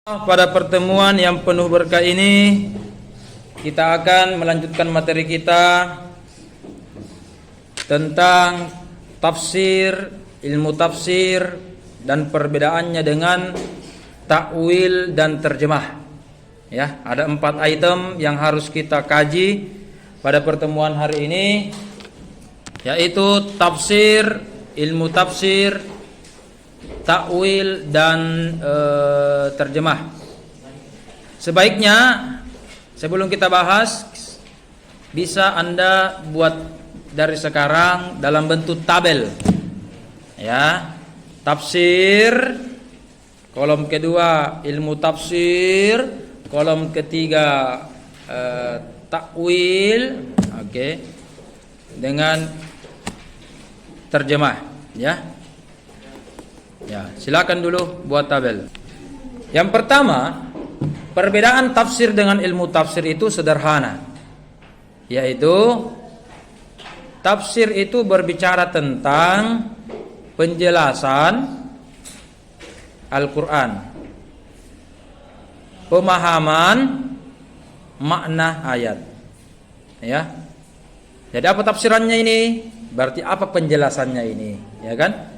Pada pertemuan yang penuh berkah ini, kita akan melanjutkan materi kita tentang tafsir, ilmu tafsir dan perbedaannya dengan takwil dan terjemah. Ya, ada 4 item yang harus kita kaji pada pertemuan hari ini, yaitu tafsir, ilmu tafsir, takwil dan terjemah. Sebaiknya sebelum kita bahas, bisa Anda buat dari sekarang dalam bentuk tabel. Ya, tafsir, kolom kedua ilmu tafsir, kolom ketiga takwil, oke, dengan terjemah, ya. Ya, silakan dulu buat tabel. Yang pertama, perbedaan tafsir dengan ilmu tafsir itu sederhana, yaitu tafsir itu berbicara tentang penjelasan Al-Quran, pemahaman makna ayat. Ya, jadi apa tafsirannya ini? Berarti apa penjelasannya ini, ya kan?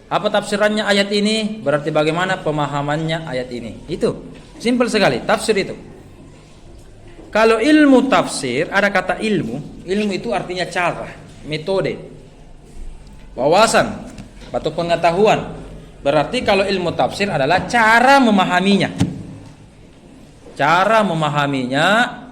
Apa tafsirannya ayat ini? Berarti bagaimana pemahamannya ayat ini. Itu simpel sekali tafsir itu. Kalau ilmu tafsir, ada kata ilmu. Ilmu itu artinya cara, metode, wawasan atau pengetahuan. Berarti kalau ilmu tafsir adalah cara memahaminya, cara memahaminya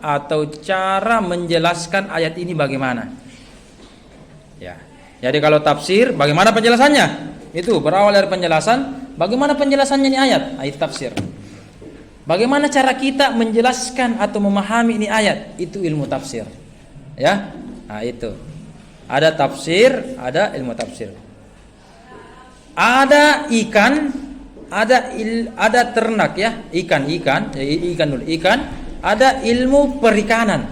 atau cara menjelaskan ayat ini bagaimana. Ya, jadi kalau tafsir, bagaimana penjelasannya? Itu berawal dari penjelasan. Bagaimana penjelasannya ini ayat tafsir. Bagaimana cara kita menjelaskan atau memahami ini ayat, itu ilmu tafsir. Ya, nah itu. Ada tafsir, ada ilmu tafsir. Ada ikan, ada ternak, ya, ikan dulu, ikan. Ada ilmu perikanan.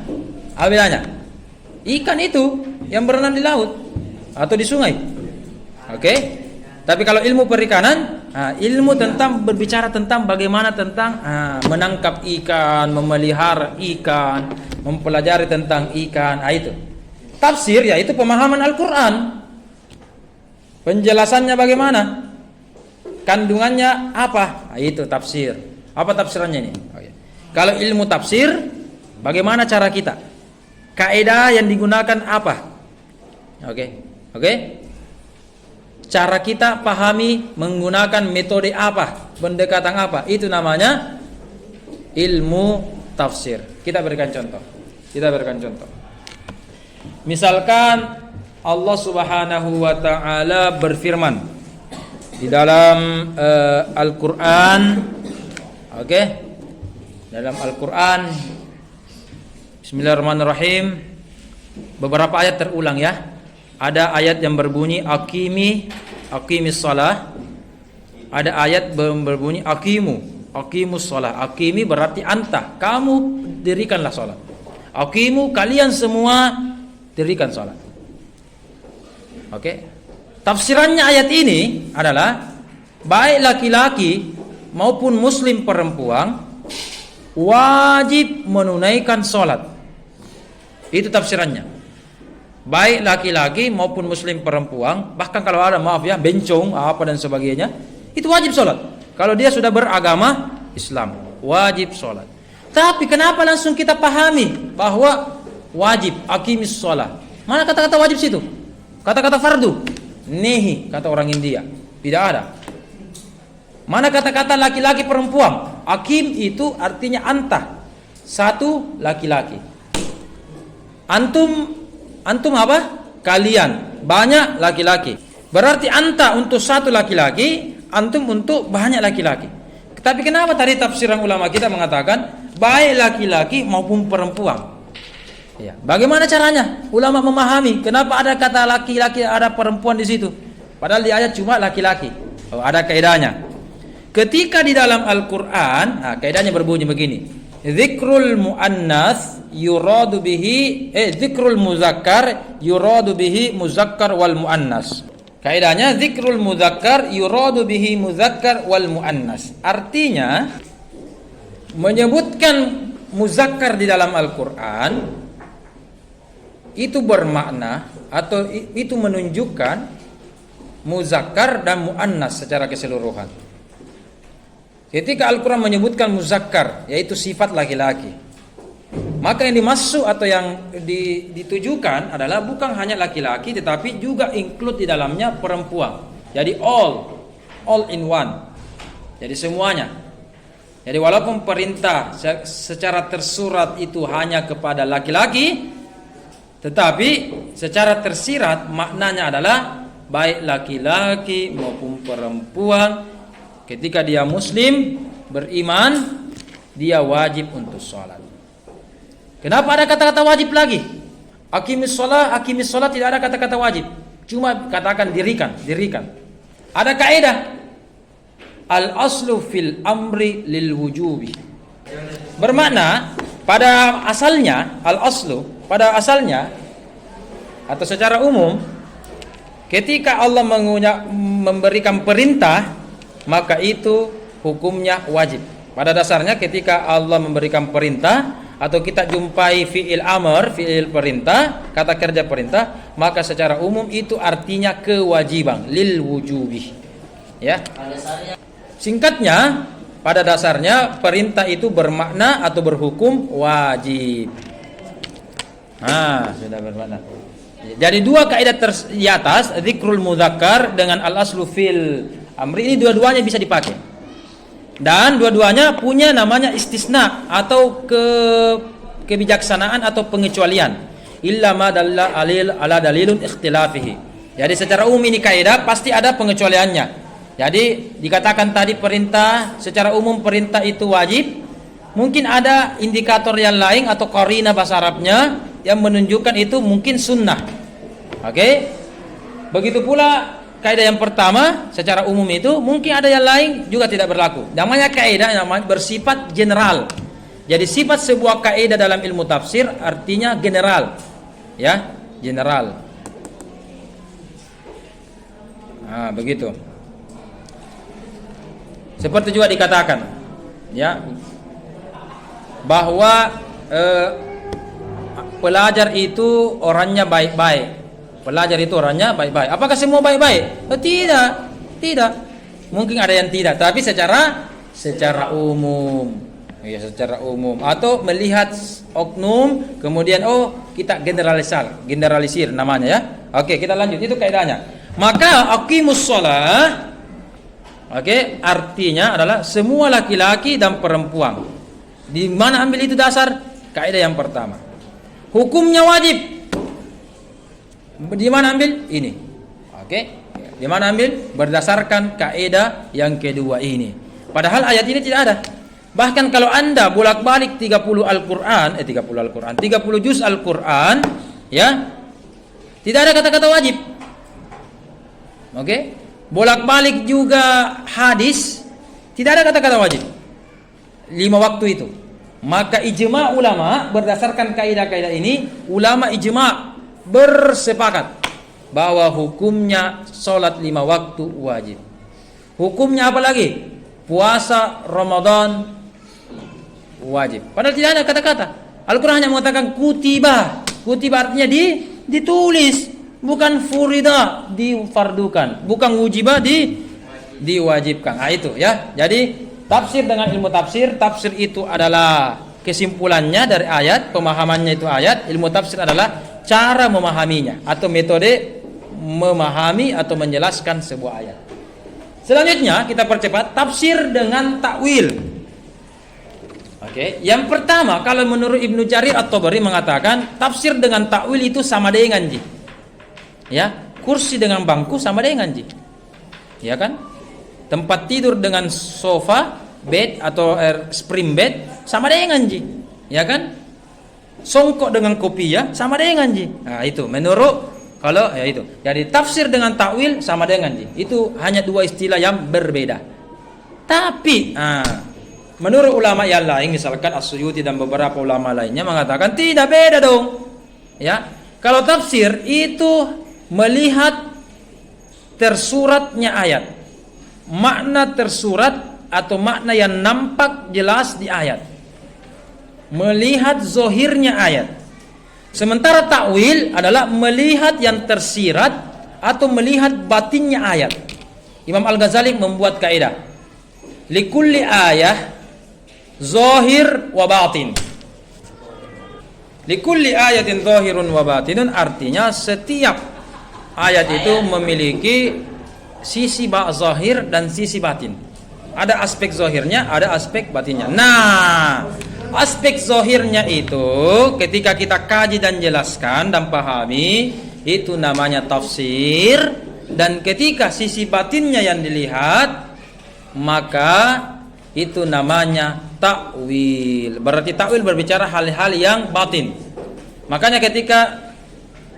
Apa bedanya? Ikan itu yang berenang di laut atau di sungai. Oke? Tapi kalau ilmu perikanan, ilmu tentang berbicara tentang bagaimana tentang menangkap ikan, memelihara ikan, mempelajari tentang ikan. Itu tafsir, yaitu pemahaman Al-Quran. Penjelasannya bagaimana, kandungannya apa, itu tafsir. Apa tafsirannya ini? Kalau ilmu tafsir, bagaimana cara kita, kaidah yang digunakan apa? Oke. Cara kita pahami menggunakan metode apa, pendekatan apa, itu namanya ilmu tafsir. Kita berikan contoh. Misalkan Allah Subhanahu wa taala berfirman di dalam Al-Qur'an. Oke. Dalam Al-Qur'an, Bismillahirrahmanirrahim, beberapa ayat terulang, ya. Ada ayat yang berbunyi aqimis shalah. Ada ayat berbunyi aqimus shalah. Aqimi berarti anta, kamu dirikanlah salat. Aqimu, kalian semua dirikan salat. Oke. Tafsirannya ayat ini adalah baik laki-laki maupun muslim perempuan wajib menunaikan salat. Itu tafsirannya. Baik laki-laki maupun muslim perempuan, bahkan kalau ada, maaf ya, bencong apa dan sebagainya, itu wajib sholat. Kalau dia sudah beragama Islam, wajib sholat. Tapi kenapa langsung kita pahami bahwa wajib aqimis sholat? Mana kata-kata wajib situ? Kata-kata fardu, nehi, kata orang India, tidak ada. Mana kata-kata laki-laki perempuan? Aqim itu artinya anta, satu laki-laki. Antum apa? Kalian, banyak laki-laki. Berarti anta untuk satu laki-laki, antum untuk banyak laki-laki. Tapi kenapa tadi tafsiran ulama kita mengatakan baik laki-laki maupun perempuan? Ya, bagaimana caranya ulama memahami kenapa ada kata laki-laki, ada perempuan di situ? Padahal di ayat cuma laki-laki. Ada kaidahnya. Ketika di dalam Al-Qur'an, kaidahnya berbunyi begini. Dzikrul muannas yuradu bihi dzikrul muzakkar yuradu bihi muzakkar wal muannas. Kaidahnya zikrul mudzakkar yuradu bihi mudzakkar wal muannas. Artinya menyebutkan muzakkar di dalam Al-Quran itu bermakna atau itu menunjukkan muzakkar dan muannas secara keseluruhan. Ketika Al-Quran menyebutkan muzakkar, yaitu sifat laki-laki, maka yang dimaksud atau yang ditujukan adalah bukan hanya laki-laki, tetapi juga include di dalamnya perempuan. Jadi all in one. Jadi semuanya. Jadi walaupun perintah secara tersurat itu hanya kepada laki-laki, tetapi secara tersirat maknanya adalah baik laki-laki maupun perempuan, ketika dia muslim, beriman, dia wajib untuk sholat. Kenapa ada kata-kata wajib lagi? Aqimis sholat tidak ada kata-kata wajib. Cuma katakan dirikan. Ada kaidah. Al-aslu fil amri lil wujubi. Bermakna pada asalnya, pada asalnya atau secara umum, ketika Allah memberikan perintah, maka itu hukumnya wajib. Pada dasarnya ketika Allah memberikan perintah atau kita jumpai fi'il amr, fi'il perintah, kata kerja perintah, maka secara umum itu artinya kewajiban, lil wujubi. Ya. Singkatnya, pada dasarnya perintah itu bermakna atau berhukum wajib. Sudah bermakna. Jadi dua kaidah di atas, dzikrul mudzakkar dengan al-aslu fil amri, ini dua-duanya bisa dipakai. Dan dua-duanya punya namanya istisna atau kebijaksanaan atau pengecualian. Illa ma dalla ala dalilun ikhtilafihi. Jadi secara umum ini kaidah pasti ada pengecualiannya. Jadi dikatakan tadi perintah, secara umum perintah itu wajib. Mungkin ada indikator yang lain atau qarina bahasa Arabnya yang menunjukkan itu mungkin sunnah. Oke? Begitu pula kaidah yang pertama secara umum itu mungkin ada yang lain juga tidak berlaku. Namanya kaidah yang bersifat general. Jadi sifat sebuah kaidah dalam ilmu tafsir artinya general. Ya, general. Begitu. Seperti juga dikatakan, ya, bahwa pelajar itu orangnya baik-baik. Pelajar itu orangnya baik-baik. Apakah semua baik-baik? Tidak. Mungkin ada yang tidak, tapi secara umum. Ya, secara umum. Atau melihat oknum, kemudian kita generalisir namanya, ya. Oke, kita lanjut. Itu kaidahnya. Maka aqimus shalah, artinya adalah semua laki-laki dan perempuan. Di mana ambil itu dasar? Kaidah yang pertama. Hukumnya wajib. Di mana ambil? Ini. Di mana ambil? Berdasarkan kaidah yang kedua ini. Padahal ayat ini tidak ada. Bahkan kalau Anda bolak-balik 30 juz Al-Qur'an, ya, tidak ada kata-kata wajib. Bolak-balik juga hadis, tidak ada kata-kata wajib. 5 waktu itu. Maka ijma ulama berdasarkan kaidah-kaidah ini, ulama ijma bersepakat bahwa hukumnya sholat 5 waktu wajib. Hukumnya apa lagi? Puasa Ramadan wajib. Padahal tidak ada kata-kata. Al-Quran hanya mengatakan kutiba. Kutiba artinya ditulis, bukan furida, difardukan, bukan wujiba, diwajibkan. Itu, ya. Jadi tafsir dengan ilmu tafsir itu adalah kesimpulannya dari ayat, pemahamannya itu ayat. Ilmu tafsir adalah cara memahaminya atau metode memahami atau menjelaskan sebuah ayat. Selanjutnya kita percepat tafsir dengan takwil. Yang pertama, kalau menurut Ibnu Jarir At-Tabari mengatakan tafsir dengan takwil itu sama dengan ya, kursi dengan bangku sama dengan ya kan? Tempat tidur dengan sofa, bed atau spring bed sama dengan ya kan? Songkok dengan kopi, ya, sama dengan itu menurut kalau ya itu. Jadi tafsir dengan takwil sama dengan itu hanya dua istilah yang berbeda. Tapi menurut ulama yang lain, misalkan As-Suyuti dan beberapa ulama lainnya mengatakan tidak, beda dong. Ya, kalau tafsir itu melihat tersuratnya ayat, makna tersurat atau makna yang nampak jelas di ayat. Melihat zohirnya ayat. Sementara ta'wil adalah melihat yang tersirat atau melihat batinnya ayat. Imam Al-Ghazali membuat kaidah. Likulli ayah zohir wa batin. Likulli ayatin zohirun wa batinun, artinya setiap ayat itu memiliki sisi zahir dan sisi batin. Ada aspek zahirnya, ada aspek batinnya. Nah, aspek zahirnya itu ketika kita kaji dan jelaskan dan pahami, itu namanya tafsir. Dan ketika sisi batinnya yang dilihat, maka itu namanya ta'wil. Berarti ta'wil berbicara hal-hal yang batin. Makanya ketika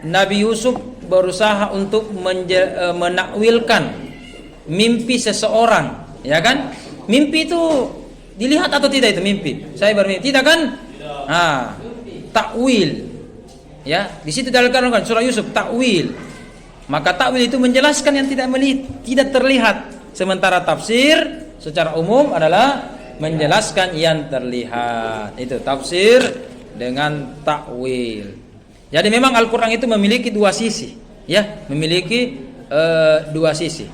Nabi Yusuf berusaha untuk menakwilkan mimpi seseorang, ya kan? Mimpi itu dilihat atau tidak itu mimpi? Saya bermimpi, tidak kan? Ah, ta'wil. Ya, di situ dikatakan surah Yusuf ta'wil. Maka ta'wil itu menjelaskan yang tidak terlihat. Sementara tafsir secara umum adalah menjelaskan yang terlihat. Itu tafsir dengan ta'wil. Jadi memang Al-Quran itu memiliki dua sisi, ya, memiliki dua sisi.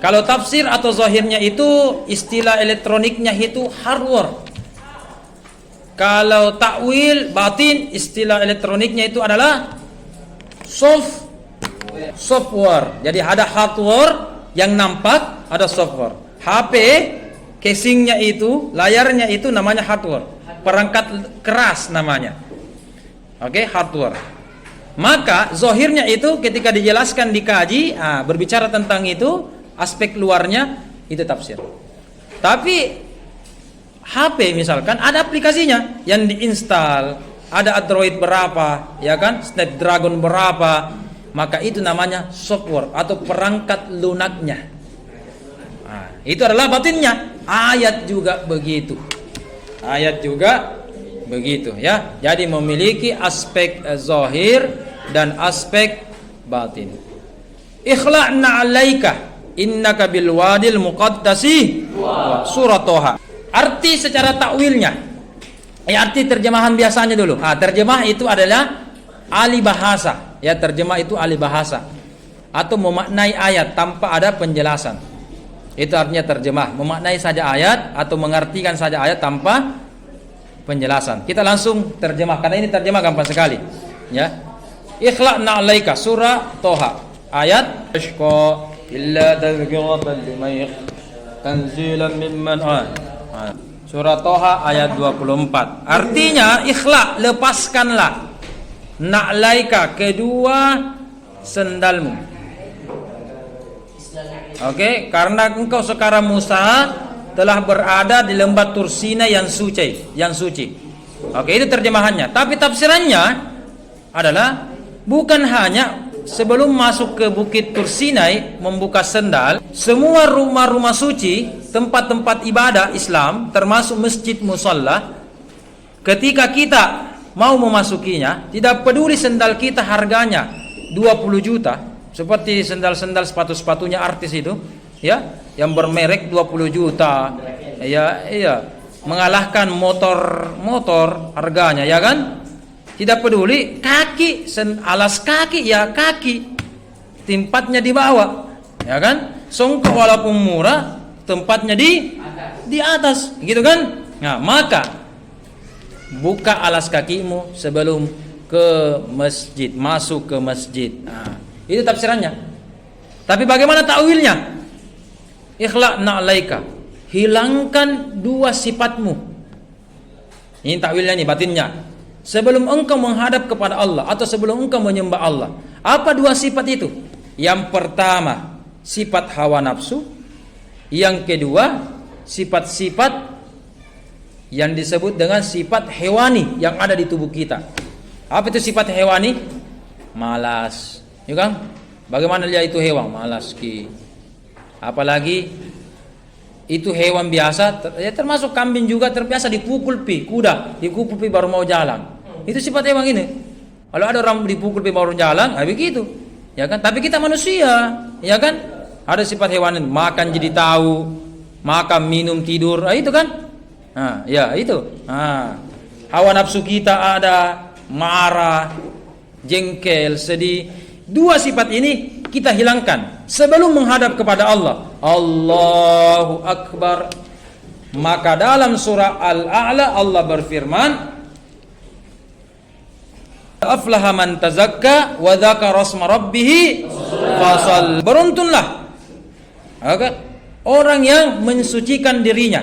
Kalau tafsir atau zahirnya itu istilah elektroniknya itu hardware. Kalau ta'wil batin, istilah elektroniknya itu adalah software. Jadi ada hardware yang nampak, ada software. HP casingnya itu, layarnya itu namanya hardware. Perangkat keras namanya. Oke, hardware. Maka zahirnya itu ketika dijelaskan dikaji, berbicara tentang itu, aspek luarnya itu tafsir. Tapi HP misalkan ada aplikasinya yang diinstal, ada Android berapa, ya kan, Snapdragon berapa, maka itu namanya software atau perangkat lunaknya. Itu adalah batinnya. Ayat juga begitu. Ayat juga begitu, ya. Jadi memiliki aspek zahir dan aspek batin. Ikhla'na 'alaika innaka bil wadil muqaddasi, surah Toha. Arti secara takwilnya, arti terjemahan biasanya dulu. Terjemah itu adalah ahli bahasa, ya, terjemah itu ahli bahasa atau memaknai ayat tanpa ada penjelasan. Itu artinya terjemah, memaknai saja ayat atau mengartikan saja ayat tanpa penjelasan. Kita langsung terjemah karena ini terjemah gampang sekali, ya. Ikhla'na 'alaika, surah Toha, ayat ashqa illa tadhkiratan liman tanzilan mimman surah Toha ayat 24. Artinya ikhla, lepaskanlah, na'laika, kedua sendalmu. Oke, karena engkau sekarang Musa telah berada di lembah Tursina yang suci, Oke, itu terjemahannya. Tapi tafsirannya adalah bukan hanya sebelum masuk ke Bukit Tursinai membuka sendal, semua rumah-rumah suci, tempat-tempat ibadah Islam, termasuk masjid musalla, ketika kita mau memasukinya, tidak peduli sendal kita harganya 20 juta, seperti sendal-sendal sepatu-sepatunya artis itu, ya, yang bermerek 20 juta, ya, mengalahkan motor harganya, ya kan? Tidak peduli, kaki, alas kaki, ya kaki, tempatnya di bawah, ya kan? Songkok walaupun murah, tempatnya di atas, gitu kan? Nah, maka buka alas kakimu sebelum ke masjid, masuk ke masjid. Itu tafsirannya. Tapi bagaimana ta'wilnya? Ikhla'na 'alaika, hilangkan dua sifatmu. Ini ta'wilnya nih, batinnya. Sebelum engkau menghadap kepada Allah atau sebelum engkau menyembah Allah, apa dua sifat itu? Yang pertama, sifat hawa nafsu. Yang kedua, sifat-sifat yang disebut dengan sifat hewani yang ada di tubuh kita. Apa itu sifat hewani? Malas, ya kan? Bagaimana dia itu hewan? Malas ki. Apalagi itu hewan biasa, ya termasuk kambing juga terbiasa dipukul kuda dipukul baru mau jalan. Itu sifat hewan ini. Kalau ada orang dipukul baru jalan, begitu, ya kan? Tapi kita manusia, ya kan? Ada sifat hewan ini, makan jadi tahu, makan, minum, tidur, itu kan? Ya itu. Hawa nafsu kita ada, marah, jengkel, sedih. Dua sifat ini kita hilangkan sebelum menghadap kepada Allah. Allahu Akbar. Maka dalam surah Al-A'la Allah berfirman, aflaha man tazakka wa dzakara asma rabbih fasal. Beruntunlah orang yang mensucikan dirinya.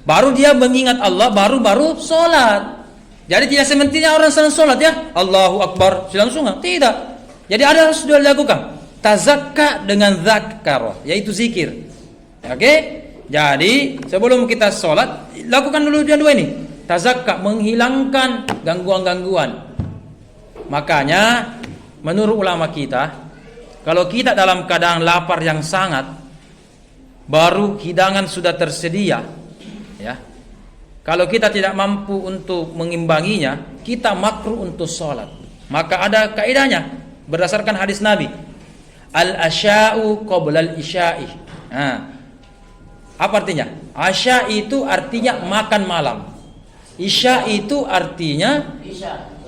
Baru dia mengingat Allah, baru sholat. Jadi tidak semestinya orang sedang sholat ya, Allahu Akbar langsung, tidak. Jadi ada harus sudah dilakukan tazakka dengan dzakara, yaitu zikir. Jadi sebelum kita sholat lakukan dulu dua ini, tazakka, menghilangkan gangguan-gangguan. Makanya menurut ulama kita, kalau kita dalam keadaan lapar yang sangat, baru hidangan sudah tersedia, ya. Kalau kita tidak mampu untuk mengimbanginya, kita makruh untuk sholat. Maka ada kaidahnya berdasarkan hadis Nabi, al-asya'u qoblal isya'i. Apa artinya? Asya itu artinya makan malam. Isya itu artinya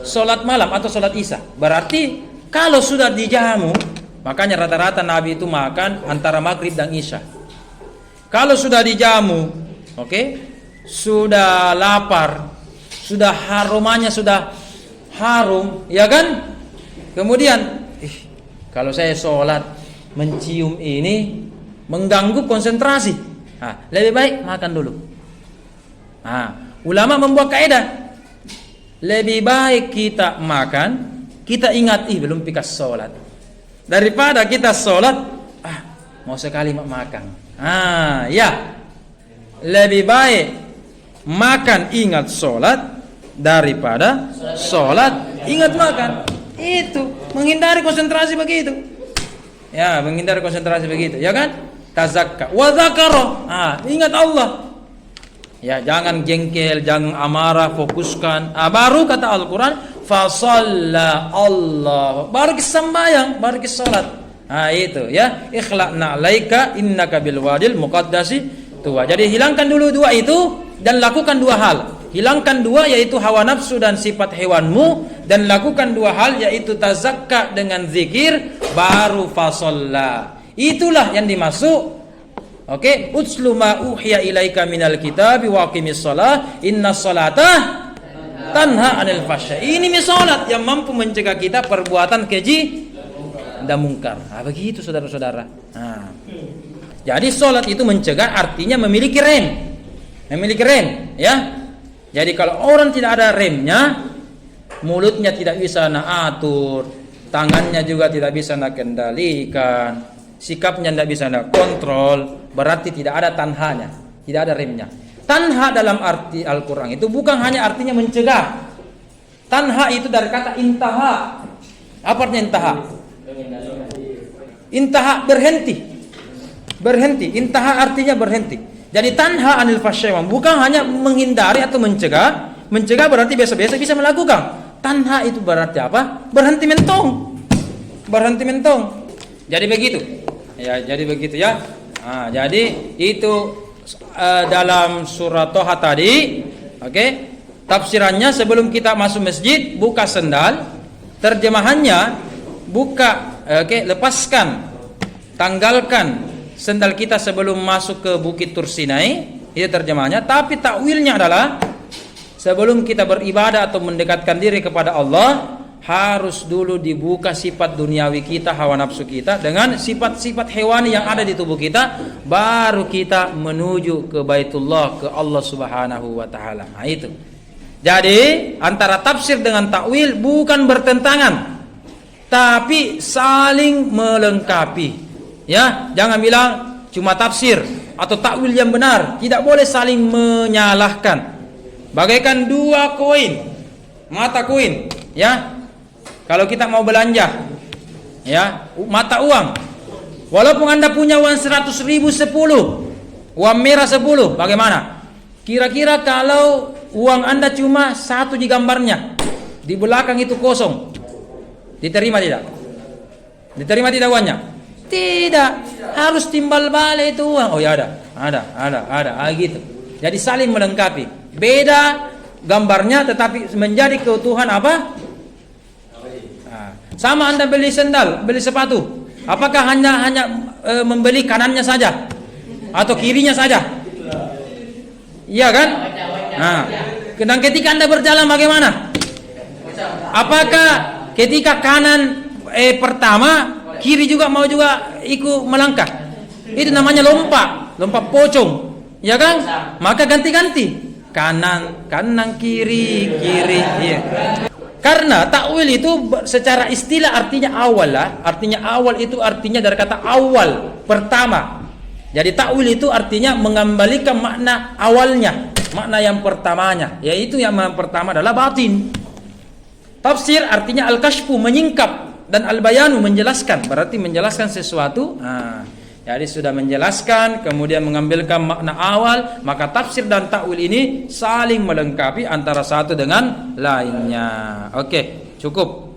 sholat malam atau sholat isya. Berarti kalau sudah dijamu, makanya rata-rata Nabi itu makan antara maghrib dan isya. Kalau sudah dijamu, sudah lapar, sudah harumannya sudah harum, ya kan? Kemudian, kalau saya sholat mencium ini mengganggu konsentrasi, lebih baik makan dulu. Ulama membuat kaidah, lebih baik kita makan, kita ingat belum pikas sholat, daripada kita sholat mau sekali makan. Ya, lebih baik makan ingat sholat daripada sholat ingat makan. Itu menghindari konsentrasi begitu. Ya, menghindari konsentrasi begitu, ya kan? Tazakka wa dzakara. Ingat Allah. Ya, jangan jengkel, jangan amarah, fokuskan. Baru kata Al-Qur'an, fa shalla Allah. Baru sembahyang, baru salat. Itu ya, ikhla'na 'alaika innaka bil wadil muqaddasi tuwa. Jadi hilangkan dulu dua itu dan lakukan dua hal. Hilangkan dua, yaitu hawa nafsu dan sifat hewanmu, dan lakukan dua hal, yaitu tazakka dengan zikir, baru fasalla. Itulah yang dimaksud. Utslu ma uhiya ilaika minal kitabi wa aqimis shalah innas salata tanha 'anil fahsya. Ini salat yang mampu mencegah kita perbuatan keji dan mungkar. Begitu saudara-saudara. Jadi salat itu mencegah, artinya memiliki rem. Memiliki rem, ya. Jadi kalau orang tidak ada remnya, mulutnya tidak bisa atur, tangannya juga tidak bisa kendalikan, sikapnya tidak bisa kontrol, berarti tidak ada tanhanya, tidak ada remnya. Tanha dalam arti Al-Quran itu bukan hanya artinya mencegah. Tanha itu dari kata intaha. Apa artinya intaha? Intaha berhenti. Berhenti. Intaha artinya berhenti. Jadi tanha anil fahsya, bukan hanya menghindari atau mencegah. Mencegah berarti biasa-biasa bisa melakukan. Tanha itu berarti apa? Berhenti mentong. Berhenti mentong. Jadi begitu. Ya, jadi begitu ya. Jadi itu dalam surat Toha tadi. Tafsirannya sebelum kita masuk masjid, buka sendal. Terjemahannya buka, lepaskan, tanggalkan sendal kita sebelum masuk ke Bukit Tursinai. Itu terjemahannya. Tapi takwilnya adalah sebelum kita beribadah atau mendekatkan diri kepada Allah, harus dulu dibuka sifat duniawi kita, hawa nafsu kita, dengan sifat-sifat hewani yang ada di tubuh kita, baru kita menuju ke Baitullah, ke Allah Subhanahu wa taala. Itu. Jadi antara tafsir dengan takwil bukan bertentangan, tapi saling melengkapi. Ya, jangan bilang cuma tafsir atau takwil yang benar, tidak boleh saling menyalahkan. Bagaikan dua koin, mata koin, ya. Kalau kita mau belanja, ya, mata uang, walaupun Anda punya uang 100.000 10, uang merah 10, bagaimana? Kira-kira kalau uang Anda cuma satu di gambarnya, di belakang itu kosong, diterima tidak? Diterima tidak uangnya? Tidak, harus timbal balik itu uang. Oh ya ada, gitu. Jadi saling melengkapi. Beda gambarnya, tetapi menjadi keutuhan apa? Sama Anda beli sendal, beli sepatu. Apakah hanya membeli kanannya saja atau kirinya saja? Iya kan? Nah, dan ketika Anda berjalan bagaimana? Apakah ketika kanan pertama, kiri juga mau juga ikut melangkah? Itu namanya lompat pocong. Ya kan? Maka ganti-ganti. Kanan, kiri. Iya. Karena takwil itu secara istilah artinya awal lah. Artinya awal itu artinya dari kata awal, pertama. Jadi takwil itu artinya mengembalikan makna awalnya, makna yang pertamanya. Yaitu yang pertama adalah batin. Tafsir artinya al-kashfu, menyingkap, dan al-bayanu, menjelaskan. Berarti menjelaskan sesuatu. Jadi sudah menjelaskan, kemudian mengambilkan makna awal, maka tafsir dan takwil ini saling melengkapi antara satu dengan lainnya. Oke, cukup.